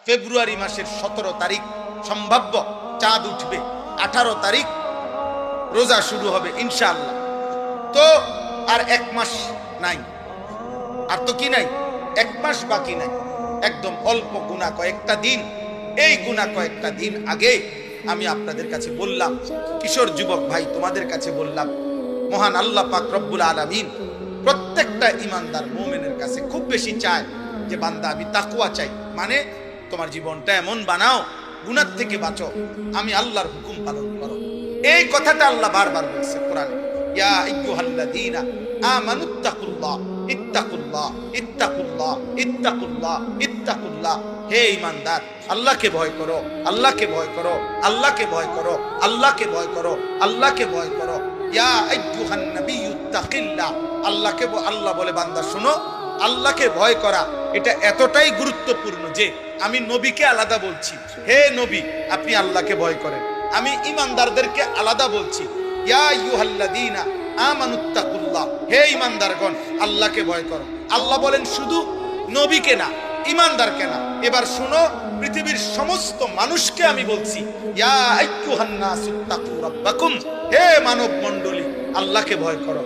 ফেব্রুয়ারি মাসের 17 তারিখ সম্ভাব্য চাঁদ উঠবে, 18 তারিখ রোজা শুরু হবে ইনশাআল্লাহ। তো আর 1 মাস নাই, আর তো কি নাই, 1 মাস বাকি নাই, একদম অল্প গুনাহ কয়েকটা দিন। এই গুনাহ কয়েকটা দিন আগে আমি আপনাদের কাছে বললাম, কিশোর যুবক ভাই তোমাদের কাছে বললাম, মহান আল্লাহ পাক রব্বুল আলামিন প্রত্যেকটা ইমানদার মুমিনের কাছে খুব বেশি চায় যে বান্দা আমি তাকওয়া চাই, মানে তোমার জীবনটা এমন বানাও, গুনাহ থেকে বাঁচো, আমি আল্লাহর হুকুম পালন করো। এই কথাটা আল্লাহ বারবার বলছে কোরআনে, ইয়া আইয়ুহাল্লাযীনা আমানুত্তাকুল্লাহ ইত্তাকুল্লাহ ইত্তাকুল্লাহ ইত্তাকুল্লাহ ইত্তাকুল্লাহ। হে ঈমানদার, আল্লাহকে ভয় করো, আল্লাহকে ভয় করো, আল্লাহকে ভয় করো, আল্লাহকে ভয় করো, আল্লাহকে ভয় করো। ইয়া আইয়ুহান নাবিয়্যুত্তাকিল্লাহ। আল্লাহকে আল্লাহ বলে বান্দা শোনো, আল্লাহকে ভয় করা এটা এতটাই গুরুত্বপূর্ণ যে আমি নবীকে আলাদা বলছি, হে নবী আপনি আল্লাহকে ভয় করেন। আমি ঈমানদারদেরকে আলাদা বলছি, ইয়া আইয়ুহাল্লাযীনা আমানুত্তাকুল্লাহ। হে ঈমানদারগণ আল্লাহকে ভয় করো। আল্লাহ বলেন শুধু নবীকে না, ঈমানদারকে না। এবার শুনো, পৃথিবীর সমস্ত মানুষকে আমি বলছি, ইয়া আইয়ুহান নাসুত্তাকু রাব্বাকুম। হে মানব মণ্ডলী আল্লাহকে ভয় করো।